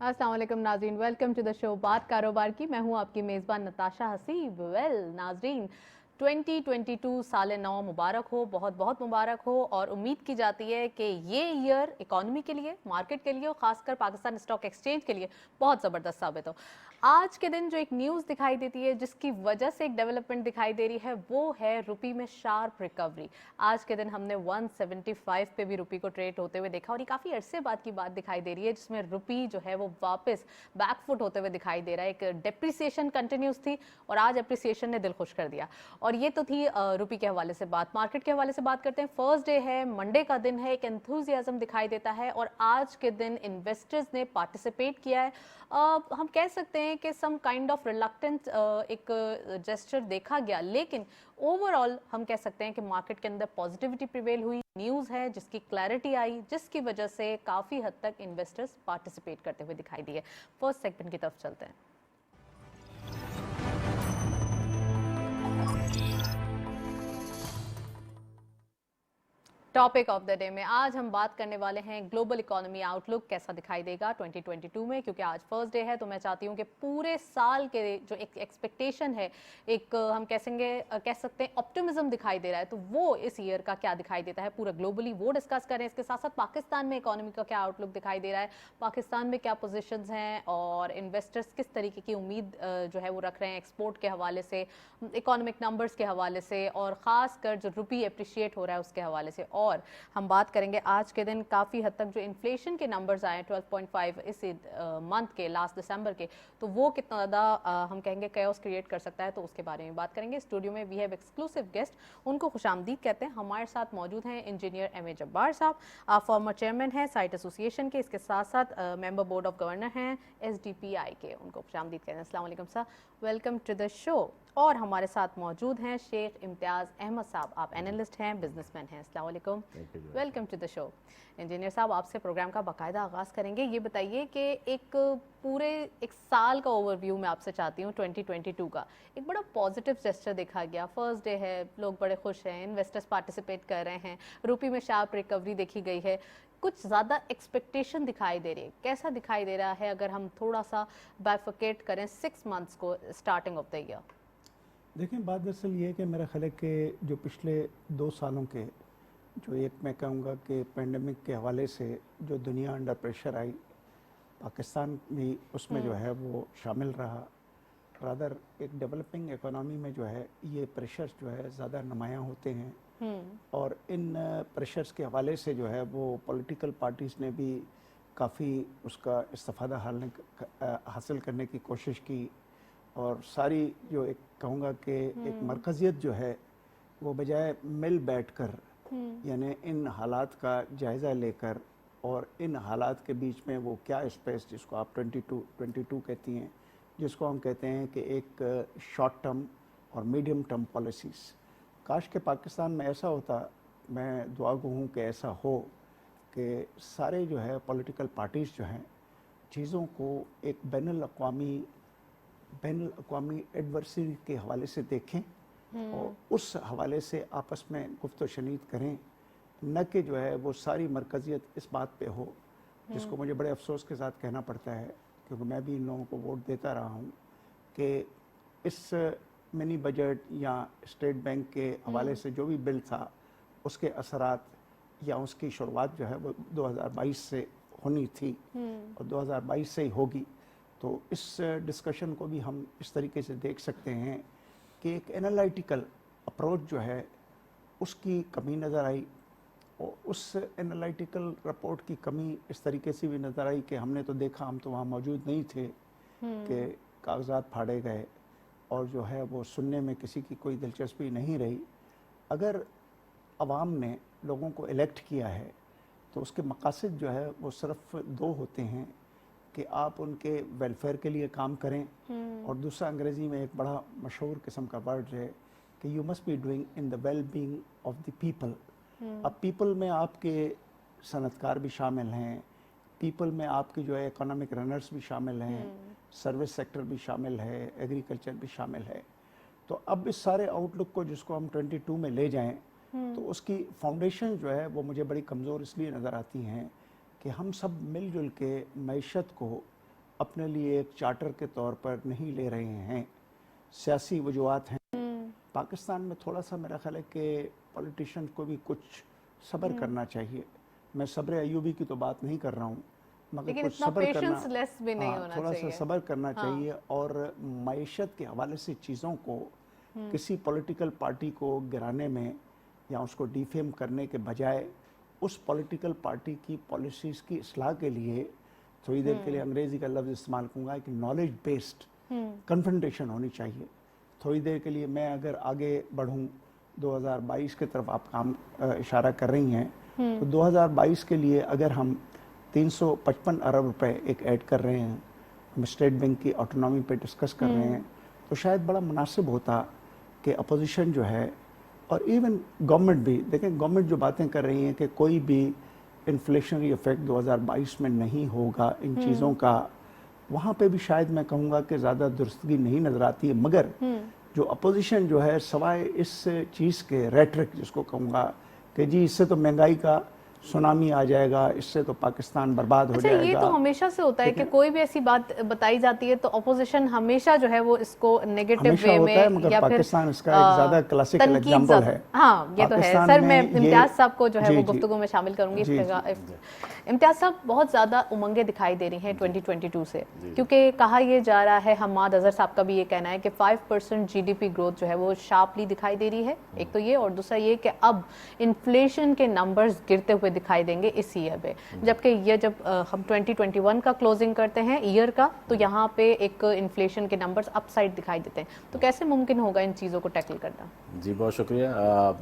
अस्सलाम वालेकुम नाजरीन, वेलकम टू द शो बात कारोबार की। मैं हूं आपकी मेज़बान नताशा हसीब। नाजरीन, 2022 साल नौ मुबारक हो, बहुत बहुत मुबारक हो। और उम्मीद की जाती है कि ये ईयर इकॉनमी के लिए, मार्केट के लिए और खासकर पाकिस्तान स्टॉक एक्सचेंज के लिए बहुत ज़बरदस्त साबित हो। आज के दिन जो एक न्यूज़ दिखाई देती है, जिसकी वजह से एक डेवलपमेंट दिखाई दे रही है, वो है रुपी में शार्प रिकवरी। आज के दिन हमने 175 पे भी रुपी को ट्रेड होते हुए देखा और ये काफ़ी अरसे बाद की बात दिखाई दे रही है, जिसमें रुपी जो है वो वापस बैकफुट होते हुए दिखाई दे रहा है। एक डेप्रिसिएशन कंटिन्यूस थी और आज एप्रिसिएशन ने दिल खुश कर दिया। और ये तो थी रुपी के हवाले से बात। मार्केट के हवाले से बात करते हैं। फर्स्ट डे है, मंडे का दिन है, एक एंथुजियाज्म दिखाई देता है और आज के दिन इन्वेस्टर्स ने पार्टिसिपेट किया है। हम कह सकते हैं कि सम काइंड ऑफ रिलक्टेंट एक जेस्चर देखा गया, लेकिन ओवरऑल हम कह सकते हैं कि मार्केट के अंदर पॉजिटिविटी प्रिवेल हुई। न्यूज़ है जिसकी क्लैरिटी आई, जिसकी वजह से काफ़ी हद तक इन्वेस्टर्स पार्टिसिपेट करते हुए दिखाई दिए। फर्स्ट सेगमेंट की तरफ चलते हैं। टॉपिक ऑफ द डे में आज हम बात करने वाले हैं ग्लोबल इकोनॉमी आउटलुक कैसा दिखाई देगा 2022 में। क्योंकि आज फर्स्ट डे है तो मैं चाहती हूँ कि पूरे साल के जो एक एक्सपेक्टेशन है, एक हम कह सकते हैं ऑप्टिमिज्म दिखाई दे रहा है, तो वो इस ईयर का क्या दिखाई देता है पूरा ग्लोबली, वो डिस्कस करें। इसके साथ साथ पाकिस्तान में इकोनॉमी का क्या आउटलुक दिखाई दे रहा है, पाकिस्तान में क्या पोजिशंस हैं और इन्वेस्टर्स किस तरीके की उम्मीद जो है वो रख रहे हैं एक्सपोर्ट के हवाले से, इकोनॉमिक नंबर्स के हवाले से और ख़ासकर जो रुपी अप्रिशिएट हो रहा है उसके हवाले से। और हम बात करेंगे आज के दिन काफ़ी हद तक जो इन्फ्लेशन के नंबर्स आए 12.5 इस मंथ के लास्ट दिसंबर के, तो वो कितना ज़्यादा हम कहेंगे कैओस क्रिएट कर सकता है, तो उसके बारे में बात करेंगे। स्टूडियो में वी हैव एक्सक्लूसिव गेस्ट, उनको खुशामदीद कहते हैं। हमारे साथ मौजूद हैं इंजीनियर एम.ए. जब्बार साहब, फॉर्मर चेयरमैन हैं साइट एसोसिएशन के, इसके साथ साथ मेंबर बोर्ड ऑफ गवर्नर हैं SDPI के, उनको खुशामदीद कहते हैं। अस्सलाम वालेकुम sir, welcome to the show. और हमारे साथ मौजूद हैं शेख इम्तियाज़ अहमद साहब, आप एनालिस्ट हैं, बिजनेसमैन हैं। अस्सलाम वालेकुम, welcome to the show. Engineer साहब, आपसे प्रोग्राम का बाकायदा आगाज़ करेंगे। ये बताइए कि एक पूरे एक साल का ओवरव्यू मैं आपसे चाहती हूँ 2022 का। एक बड़ा पॉजिटिव जेस्चर देखा गया, फर्स्ट डे है, लोग बड़े खुश हैं, इन्वेस्टर्स पार्टिसिपेट कर रहे हैं, रुपी में शार्प रिकवरी देखी गई है, कुछ ज़्यादा एक्सपेक्टेशन दिखाई दे रही है। कैसा दिखाई दे रहा है अगर हम थोड़ा सा बाइफरकेट करें 6 मंथ्स को स्टार्टिंग ऑफ द ईयर? देखें, बात दरअसल ये है कि मेरा ख्याल है कि जो पिछले 2 सालों के जो एक मैं कहूँगा कि पेंडेमिक के हवाले से जो दुनिया अंडर प्रेशर आई, पाकिस्तान भी उसमें जो है वो शामिल रहा। रादर एक डेवलपिंग इकोनॉमी में जो है ये प्रेशर्स जो है ज़्यादा नुमायाँ होते हैं और इन प्रेशर्स के हवाले से जो है वो पॉलिटिकल पार्टीज़ ने भी काफ़ी उसका इस्तिफ़ादा हासिल करने की कोशिश की और सारी जो एक कहूँगा कि एक मरकज़ियत जो है वो बजाय मिल बैठकर यानी इन हालात का जायज़ा लेकर और इन हालात के बीच में वो क्या स्पेस, जिसको आप 22 कहती हैं, जिसको हम कहते हैं कि एक शॉर्ट टर्म और मीडियम टर्म पॉलिसीज़, काश के पाकिस्तान में ऐसा होता। मैं दुआ गो हूँ कि ऐसा हो कि सारे जो है पॉलिटिकल पार्टीज़ जो हैं चीज़ों को एक बैनुल अक़वामी एडवर्सरी के हवाले से देखें और उस हवाले से आपस में गुफ्त शनीद करें, न कि जो है वो सारी मरकज़ियत इस बात पे हो, जिसको मुझे बड़े अफसोस के साथ कहना पड़ता है, क्योंकि मैं भी इन लोगों को वोट देता रहा हूँ कि इस मिनी बजट या स्टेट बैंक के हवाले से जो भी बिल था उसके असरात या उसकी शुरुआत जो है वो 2022 से होनी थी और 2022 से ही होगी। तो इस डिस्कशन को भी हम इस तरीके से देख सकते हैं कि एक एनालिटिकल अप्रोच जो है उसकी कमी नज़र आई और उस एनालिटिकल रिपोर्ट की कमी इस तरीके से भी नज़र आई कि हमने तो देखा, हम तो वहाँ मौजूद नहीं थे, कि कागजात फाड़े गए और जो है वो सुनने में किसी की कोई दिलचस्पी नहीं रही। अगर अवाम ने लोगों को इलेक्ट किया है तो उसके मकासद जो है वो सिर्फ 2 होते हैं कि आप उनके वेलफेयर के लिए काम करें और दूसरा अंग्रेज़ी में एक बड़ा मशहूर किस्म का वर्ड है कि you must be doing in the well being of the people. अब पीपल में आपके सनतकार भी शामिल हैं, पीपल में आपके जो है इकोनॉमिक रनर्स भी शामिल हैं, सर्विस सेक्टर भी शामिल है, एग्रीकल्चर भी शामिल है। तो अब इस सारे आउटलुक को जिसको हम 22 में ले जाएं तो उसकी फाउंडेशन जो है वो मुझे बड़ी कमज़ोर इसलिए नज़र आती हैं कि हम सब मिलजुल के मईशत को اپنے لیے ایک چارٹر کے طور پر نہیں لے رہے ہیں، سیاسی وجوہات ہیں۔ پاکستان میں تھوڑا سا میرا خیال ہے کہ پولیٹیشین کو بھی کچھ صبر کرنا چاہیے۔ میں صبر ایوبی کی تو بات نہیں کر رہا ہوں، مگر کچھ صبر کرنا، تھوڑا سا صبر کرنا چاہیے، اور معیشت کے حوالے سے چیزوں کو کسی پولیٹیکل پارٹی کو گرانے میں یا اس کو ڈیفیم کرنے کے بجائے اس پولیٹیکل پارٹی کی پالیسیز کی اصلاح کے لیے تھوڑی دیر کے لیے انگریزی کا لفظ استعمال کروں گا کہ نالج بیسڈ کنفرنٹیشن ہونی چاہیے۔ تھوڑی دیر کے لیے میں اگر آگے بڑھوں 2022 کی طرف آپ کام اشارہ کر رہی ہیں، تو 2022 کے لیے اگر ہم 355 ارب روپے ایک ایڈ کر رہے ہیں، ہم اسٹیٹ بینک کی آٹونومی پہ ڈسکس کر رہے ہیں، تو شاید بڑا مناسب ہوتا کہ اپوزیشن جو ہے اور ایون گورنمنٹ بھی، دیکھیں گورنمنٹ جو باتیں کر رہی ہیں کہ کوئی بھی انفلیشنری ایفیکٹ 2022 میں نہیں ہوگا ان چیزوں کا، وہاں پہ بھی شاید میں کہوں گا کہ زیادہ درستگی نہیں نظر آتی ہے۔ مگر جو اپوزیشن جو ہے سوائے اس چیز کے ریٹرک جس کو کہوں گا کہ جی اس سے تو مہنگائی کا سونامی آ جائے گا، اس سے تو پاکستان برباد ہو جائے گا۔ یہ تو ہمیشہ سے ہوتا ہے کہ کوئی بھی ایسی بات بتائی جاتی ہے تو اپوزیشن ہمیشہ جو ہے وہ اس کو نیگیٹو وے میں مگر پاکستان اس کا ایک زیادہ کلاسیکل ایگزامپل ہے۔ ہاں یہ تو ہے سر، میں امتیاز صاحب کو جو ہے وہ گفتگو میں شامل کروں گی۔ امتیاز صاحب بہت زیادہ امنگیں دکھائی دے رہی ہیں 2022 سے، کیونکہ کہا یہ جا رہا ہے، حماد اظہر صاحب کا بھی یہ کہنا ہے کہ 5% جی ڈی پی گروتھ جو ہے وہ شارپلی دکھائی دے رہی ہے، ایک تو یہ، اور دوسرا یہ کہ اب انفلیشن کے نمبرز گرتے ہوئے دکھائی دیں گے اس ایئر پہ، جبکہ یہ جب ہم 2021 کا کلوزنگ کرتے ہیں ایئر کا، تو یہاں پہ ایک انفلیشن کے نمبرز اپ سائڈ دکھائی دیتے ہیں، تو کیسے ممکن ہوگا ان چیزوں کو ٹیکل کرنا؟ جی بہت شکریہ۔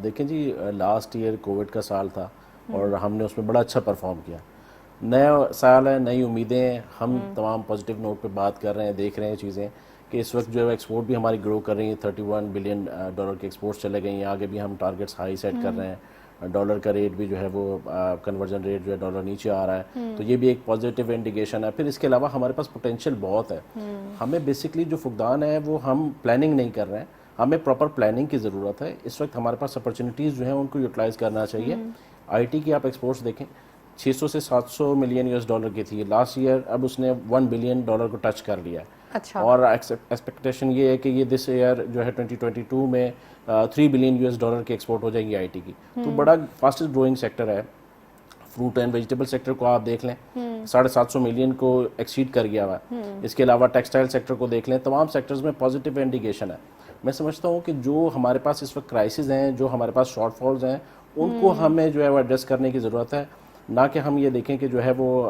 دیکھیں جی، لاسٹ ایئر کووڈ کا سال تھا اور ہم نے اس میں بڑا اچھا پرفارم کیا۔ نیا سال ہے، نئی امیدیں ہیں، ہم تمام پازیٹیو نوٹ پہ بات کر رہے ہیں، دیکھ رہے ہیں چیزیں کہ اس وقت جو ہے ایکسپورٹ بھی ہماری گرو کر رہی ہیں، $31 بلین کے ایکسپورٹس چلے گئے ہیں، آگے بھی ہم ٹارگیٹس ہائی سیٹ کر رہے ہیں، ڈالر کا ریٹ بھی جو ہے وہ کنورژن ریٹ جو ہے ڈالر نیچے آ رہا ہے، تو یہ بھی ایک پازیٹیو انڈیکیشن ہے۔ پھر اس کے علاوہ ہمارے پاس پوٹینشیل بہت ہے، ہمیں بیسکلی جو فقدان ہے وہ ہم پلاننگ نہیں کر رہے ہیں، ہمیں پراپر پلاننگ کی ضرورت ہے۔ اس وقت ہمارے پاس اپرچونیٹیز جو ہیں ان کو یوٹیلائز کرنا چاہیے۔ آئی ٹی کی آپ ایکسپورٹس دیکھیں، 600 سے 700 ملین US ڈالر کی تھی لاسٹ ایئر، اب اس نے $1 بلین کو ٹچ کر لیا ہے، اور ایکسپیکٹیشن یہ ہے کہ یہ دس ایئر جو ہے 2022 میں $3 بلین US کی ایکسپورٹ ہو جائے گی آئی ٹی کی، تو بڑا فاسٹسٹ گروئنگ سیکٹر ہے۔ فروٹ اینڈ ویجیٹیبل سیکٹر کو آپ دیکھ لیں، 750 ملین کو ایکسیڈ کر گیا ہوا ہے۔ اس کے علاوہ ٹیکسٹائل سیکٹر کو دیکھ لیں، تمام سیکٹرز میں پازیٹیو انڈیکیشن ہے۔ میں سمجھتا ہوں کہ جو ہمارے پاس اس وقت کرائسز ہیں، جو ہمارے پاس شارٹ فالز ہیں، ان کو ہمیں جو ہے وہ ایڈریس کرنے کی ضرورت ہے، نہ کہ ہم یہ دیکھیں کہ جو ہے وہ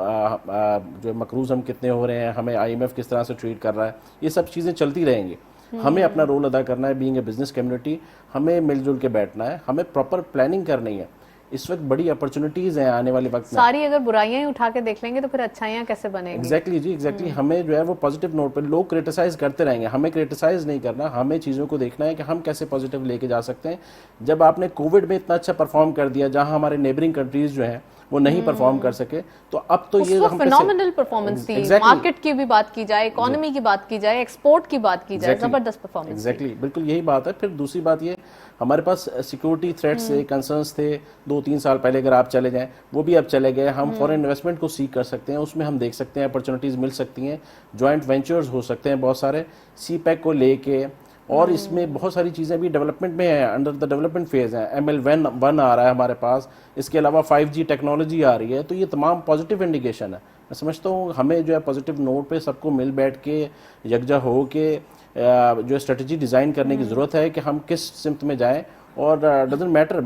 جو مقروض ہم کتنے ہو رہے ہیں، ہمیں IMF کس طرح سے ٹریٹ کر رہا ہے، یہ سب چیزیں چلتی رہیں گی۔ ہمیں اپنا رول ادا کرنا ہے، بینگ اے بزنس کمیونٹی، ہمیں مل جل کے بیٹھنا ہے، ہمیں پراپر پلاننگ کرنی ہے۔ اس وقت بڑی اپرچونیٹیز ہیں آنے والے وقت میں، ساری اگر برائیاں اٹھا کے دیکھ لیں گے تو پھر اچھائیاں کیسے بنیں گی؟ ایگزیکٹلی ہمیں جو ہے وہ پازیٹیو نوٹ پہ، لوگ کرٹیسائز کرتے رہیں گے، ہمیں کرٹیسائز نہیں کرنا، ہمیں چیزوں کو دیکھنا ہے کہ ہم کیسے پازیٹیو لے کے جا سکتے ہیں۔ جب آپ نے کووڈ میں اتنا اچھا پرفارم کر دیا، جہاں ہمارے نیبرنگ کنٹریز جو ہیں وہ نہیں پرفارم کر سکے، تو اب تو یہ فینومینل پرفارمنس تھی، مارکیٹ کی بھی بات کی جائے، اکانومی کی بات کی جائے، ایکسپورٹ کی بات کی جائے، زبردست پرفارمنس۔ ایگزیکٹلی بالکل یہی بات ہے۔ پھر دوسری بات یہ، ہمارے پاس سیکورٹی تھریٹس سے کنسرنس تھے 2-3 سال پہلے، اگر آپ چلے جائیں وہ بھی اب چلے گئے۔ ہم فورن انویسٹمنٹ کو سیکھ کر سکتے ہیں، اس میں ہم دیکھ سکتے ہیں اپرچونیٹیز مل سکتی ہیں، جوائنٹ وینچرز ہو سکتے ہیں بہت سارے، سی پیک کو لے کے، اور اس میں بہت ساری چیزیں بھی ڈیولپمنٹ میں ہیں، انڈر دا ڈیولپمنٹ فیز ہیں۔ ML1 آ رہا ہے ہمارے پاس، اس کے علاوہ 5G ٹیکنالوجی آ رہی ہے، تو یہ تمام پازیٹیو انڈیکیشن ہے۔ میں سمجھتا ہوں ہمیں جو ہے پازیٹیو نوٹ پہ سب کو مل بیٹھ کے یکجا ہو کے جو اسٹریٹجی ڈیزائن کرنے کی ضرورت ہے کہ ہم کس سمت میں جائیں، اور ڈزنٹ میٹر۔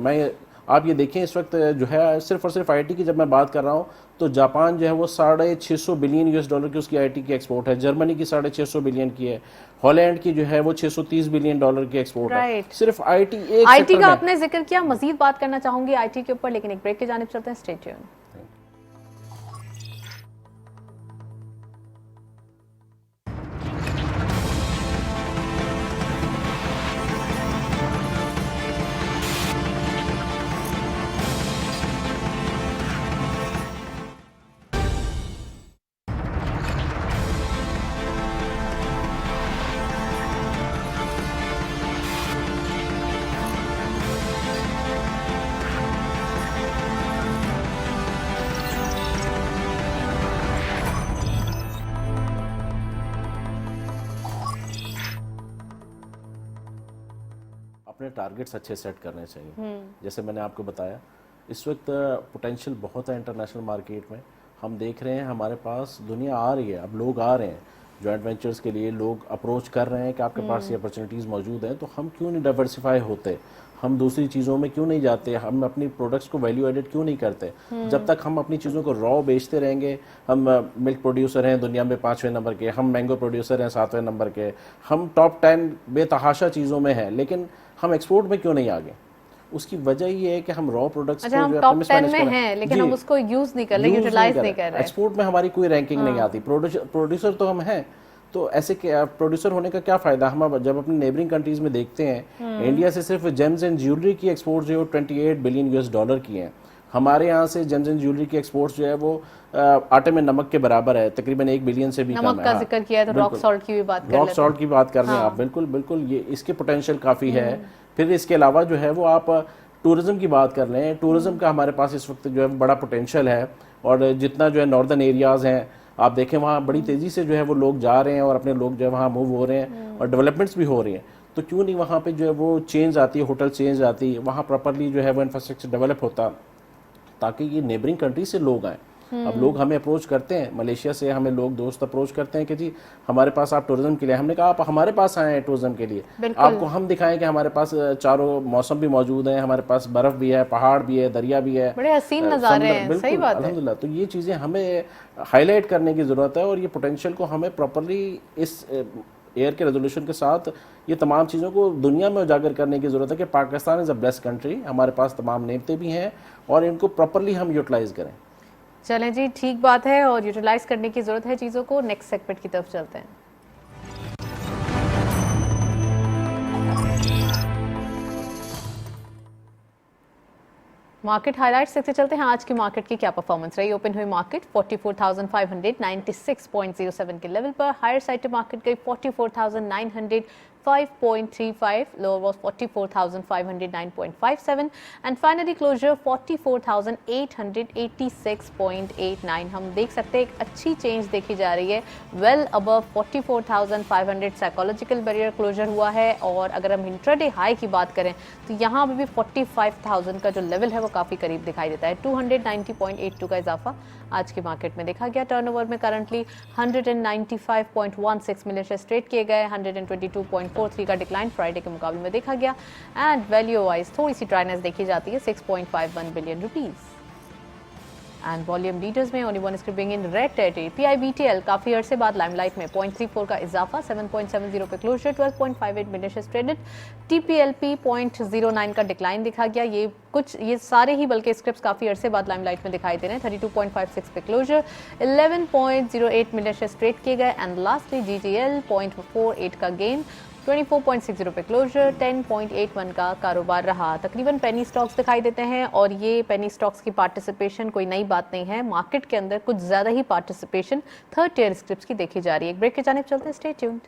آپ یہ دیکھیں اس وقت جو ہے صرف اور صرف آئی ٹی کی جب میں بات کر رہا ہوں، تو جاپان جو ہے وہ $650 بلین کی اس کی آئی ٹی کی ایکسپورٹ ہے، جرمنی کی 650 بلین کی ہے، ہالینڈ کی جو ہے وہ $630 بلین کی ایکسپورٹ ہے، صرف آئی ٹی ایک آئی ٹی کا آپ نے ذکر کیا، مزید بات کرنا چاہوں گی آئی ٹی کے اوپر، لیکن ایک بریک کی جانب چلتے ہیں، اسٹے ٹیون۔ अपने टारगेट्स अच्छे सेट करने चाहिए। जैसे मैंने आपको बताया, इस वक्त पोटेंशियल बहुत है इंटरनेशनल मार्केट में। हम देख रहे हैं हमारे पास दुनिया आ रही है, अब लोग आ रहे हैं जॉइंट वेंचर्स के लिए, लोग अप्रोच कर रहे हैं कि आपके पास ये अपॉर्चुनिटीज़ मौजूद हैं, तो हम क्यों नहीं डाइवर्सिफाई होते, हम दूसरी चीज़ों में क्यों नहीं जाते, हम अपनी प्रोडक्ट्स को वैल्यू एडेड क्यों नहीं करते। जब तक हम अपनी चीज़ों को रॉ बेचते रहेंगे, हम मिल्क प्रोड्यूसर हैं दुनिया में 5वें नंबर के, हम मैंगो प्रोड्यूसर हैं 7वें नंबर के, हम टॉप 10 बेतहाशा चीज़ों में हैं, लेकिन हम एक्सपोर्ट में क्यों नहीं आगे। उसकी वजह ये है कि हम रॉ प्रोडक्ट्स अच्छा, हम टॉप 10 में हैं लेकिन हम उसको यूज नहीं कर रहे, यूटिलाइज नहीं कर रहे। एक्सपोर्ट में हमारी कोई रैंकिंग नहीं आती। प्रोड्यूसर तो हम हैं, तो ऐसे प्रोड्यूसर होने का क्या फ़ायदा। हम जब अपने नेबरिंग कंट्रीज़ में देखते हैं, इंडिया से सिर्फ जेम्स एंड ज्वेलरी की एक्सपोर्ट जो है 28 बिलियन US$ की हैं। हमारे यहाँ से जेम्स एंड ज्वेलरी की एक्सपोर्ट्स जो है वो आटे में नमक के बराबर है, तकरीबन 1 बिलियन से भी कम है। नमक का जिक्र किया है तो रॉक सॉल्ट की भी बात कर लेते हैं। रॉक सॉल्ट की बात कर रहे हैं आप, बिल्कुल बिल्कुल, ये इसके पोटेंशियल काफ़ी है। फिर इसके अलावा जो है वो आप टूरिज़्म की बात कर रहे हैं, टूरिज़्म का हमारे पास इस वक्त जो है बड़ा पोटेंशियल है। और जितना जो है नॉर्दर्न एरियाज़ हैं, आप देखें वहाँ बड़ी तेज़ी से जो है वो लोग जा रहे हैं और अपने लोग जो है वहाँ मूव हो रहे हैं और डेवलपमेंट्स भी हो रही हैं। तो क्यों नहीं वहाँ पे जो है वो चेंज आती है, होटल चेंज आती है, वहाँ प्रॉपरली जो है वो इंफ्रास्ट्रक्चर डेवलप होता, ताकि ये नेबरिंग कंट्री से लोग आएँ। अब लोग हमें अप्रोच करते हैं, मलेशिया से हमें लोग दोस्त अप्रोच करते हैं कि जी हमारे पास आप टूरिज्म के लिए, हमने कहा आप हमारे पास आए हैं टूरिज्म के लिए, आपको हम दिखाएं कि हमारे पास चारों मौसम भी मौजूद हैं, हमारे पास बर्फ भी है, पहाड़ भी है, दरिया भी है, बड़े हसीन नज़ारे हैं। सही बात है, अल्हम्दुलिल्लाह। तो ये चीज़ें हमें हाईलाइट करने की ज़रूरत है और ये पोटेंशियल को हमें प्रॉपरली इस एयर के रेजोल्यूशन के साथ ये तमाम चीज़ों को दुनिया में उजागर करने की ज़रूरत है कि Pakistan is a blessed country, हमारे पास तमाम नेमतें भी हैं और इनको प्रॉपरली हम यूटिलाइज़ करें। चलें जी, ठीक बात है और यूटिलाइज करने की ज़रूरत है चीज़ों को। नेक्स्ट सेगमेंट की तरफ चलते हैं। मार्केट हाइलाइट्स देखते चलते हैं। आज की मार्केट की क्या परफॉर्मेंस रही। ओपन हुई मार्केट 44,596.07 के लेवल पर। हायर साइड मार्केट गई 44,905.35, lower was 44,509.57 and finally closure 44,886.89। हम देख सकते हैं एक अच्छी चेंज देखी जा रही है, well above 44,500 psychological barrier closure हुआ है। और अगर हम इंट्राडे हाई की बात करें तो यहाँ पे भी 45,000 का जो लेवल है वो काफ़ी करीब दिखाई देता है। 290.82 का इजाफा आज की मार्केट में देखा गया। टर्नओवर में करंटली 195.16 मिलियन शेयर्स ट्रेड किए गए। 122.43 का डिक्लाइन फ्राइडे के मुकाबले में देखा गया। एंड वैल्यू वाइज थोड़ी सी ड्राइनेस देखी जाती है, 6.51 billion rupees. And volume leaders में only one scripping in red territory. PIBTL काफी अरसे बाद लाइमलाइट में 0.34 का इजाफा, 7.70 पे closure, 12.58 million shares traded. TPLP 0.09 का डिक्लाइन दिखा गया। ये सारे ही बल्कि स्क्रिप्ट्स काफी अरसे बाद लाइमलाइट में दिखाई दे रहे हैं। 32.56 पे क्लोजर, 11.08 मिलियन शेयर्स ट्रेड किए गए। एंड लास्टली GTL 0.48 का गेन, 24.60 पे क्लोजर, 10.81 का कारोबार रहा। तकरीबन पेनी स्टॉक्स दिखाई देते हैं और ये पेनी स्टॉक्स की पार्टिसिपेशन कोई नई बात नहीं है। मार्केट के अंदर कुछ ज़्यादा ही पार्टिसिपेशन थर्ड टियर स्क्रिप्ट्स की देखी जा रही है। एक ब्रेक के जानिब चलते हैं, स्टे ट्यून्ड।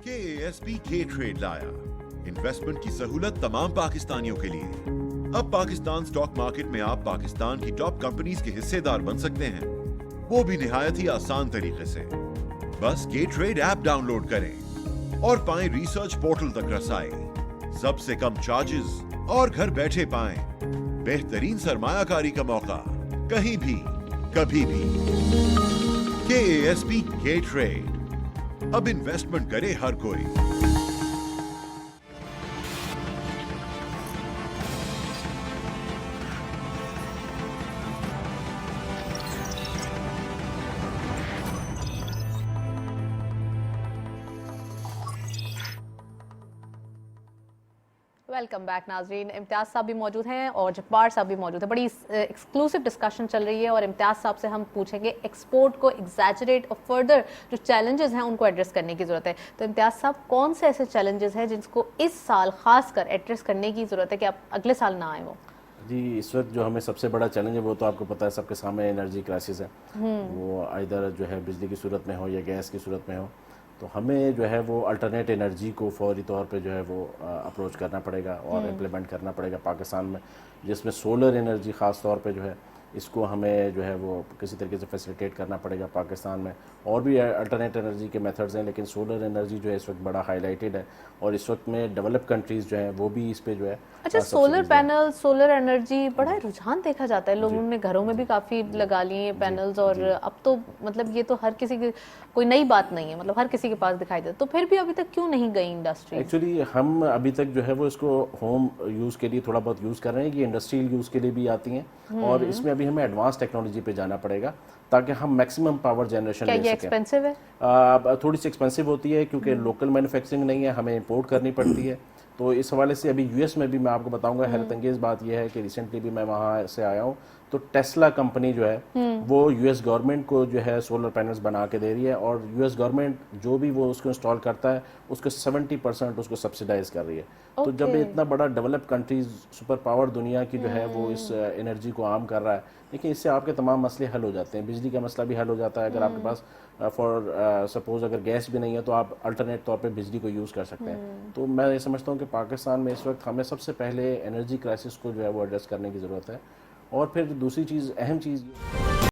KASP K-Trade लाया इन्वेस्टमेंट की सहूलत तमाम पाकिस्तानियों के लिए। अब पाकिस्तान स्टॉक मार्केट में आप पाकिस्तान की टॉप कंपनीज के हिस्सेदार बन सकते हैं, वो भी निहायत ही आसान तरीके से। बस K-Trade ऐप डाउनलोड करें और पाएं रिसर्च पोर्टल तक रसाई, सबसे कम चार्जेस और घर बैठे पाएं बेहतरीन सरमायाकारी का मौका, कहीं भी कभी भी। KASP K-Trade, अब इन्वेस्टमेंट करे हर कोई। वेलकम बैक नाजरीन। इम्तियाज़ साहब भी मौजूद हैं और जब्बार साहब भी मौजूद है। बड़ी एक्सक्लूसिव डिस्कशन चल रही है और इम्तियाज़ साहब से हम पूछेंगे एक्सपोर्ट को एग्जैजरेट और फर्दर जो चैलेंजेस हैं उनको एड्रेस करने की ज़रूरत है। तो इम्तियाज़ साहब, कौन से ऐसे चैलेंजेस हैं जिसको इस साल खास कर एड्रेस करने की ज़रूरत है कि आप अगले साल ना आए? वो जी, इस वक्त जो हमें सबसे बड़ा चैलेंज है वो तो आपको पता है, सबके सामने एनर्जी क्राइसिस है। वो इधर जो है बिजली की सूरत में हो या गैस की सूरत में हो। تو ہمیں جو ہے وہ الٹرنیٹ انرجی کو فوری طور پہ جو ہے وہ اپروچ کرنا پڑے گا اور امپلیمنٹ کرنا پڑے گا پاکستان میں، جس میں سولر انرجی خاص طور پہ جو ہے اس کو ہمیں جو ہے وہ کسی طریقے سے فیسیلیٹیٹ کرنا پڑے گا پاکستان میں. اور بھی الٹرنیٹ انرجی کے میتھڈز ہیں، لیکن سولر انرجی جو ہے اس وقت بڑا ہائی لائٹڈ ہے، اور اس وقت میں ڈیولپ کنٹریز جو ہیں وہ بھی اس پہ جو ہے اچھا سولر پینل، سولر انرجی بڑا رجحان دیکھا جاتا ہے، لوگوں نے گھروں میں بھی کافی لگا لیے ہیں پینلز، اور اب تو مطلب یہ تو ہر کسی کی کوئی نئی بات نہیں ہے، مطلب ہر کسی کے پاس دکھائی دیتا. تو پھر بھی ابھی تک کیوں نہیں گئی انڈسٹری؟ ایکچولی ہم ابھی تک جو ہے وہ اس کو ہوم یوز کے لیے تھوڑا بہت یوز کر رہے ہیں، یہ انڈسٹریل یوز کے لیے بھی آتی ہیں، اور اس میں ابھی ہمیں ایڈوانس ٹیکنالوجی پہ جانا پڑے گا تاکہ ہم میکسیمم پاور جنریشن لے سکیں. کیا یہ ایکسپینسو ہے؟ تھوڑی سی ایکسپینسو ہوتی ہے کیونکہ لوکل مینوفیکچرنگ نہیں ہے، ہمیں امپورٹ کرنی پڑتی ہے. تو اس حوالے سے ابھی یو ایس میں بھی میں آپ کو بتاؤں گا، حیرت انگیز بات یہ ہے کہ ریسنٹلی بھی میں وہاں سے آیا ہوں، تو ٹیسلا کمپنی جو ہے وہ یو ایس گورنمنٹ کو جو ہے سولر پینلز بنا کے دے رہی ہے، اور یو ایس گورنمنٹ جو بھی وہ اس کو انسٹال کرتا ہے اس کو 70% اس کو سبسیڈائز کر رہی ہے. تو جب اتنا بڑا ڈیولپ کنٹریز، سپر پاور دنیا کی جو ہے وہ اس انرجی کو عام کر رہا ہے، لیکن اس سے آپ کے تمام مسئلے حل ہو جاتے ہیں. بجلی کا مسئلہ بھی حل ہو جاتا ہے، اگر آپ کے پاس فار سپوز اگر گیس بھی نہیں ہے تو آپ الٹرنیٹ طور پہ بجلی کو یوز کر سکتے ہیں. تو میں یہ سمجھتا ہوں کہ پاکستان میں اس وقت ہمیں سب سے پہلے انرجی کرائسس کو جو ہے وہ ایڈریس کرنے کی ضرورت ہے. اور پھر دوسری چیز، اہم چیز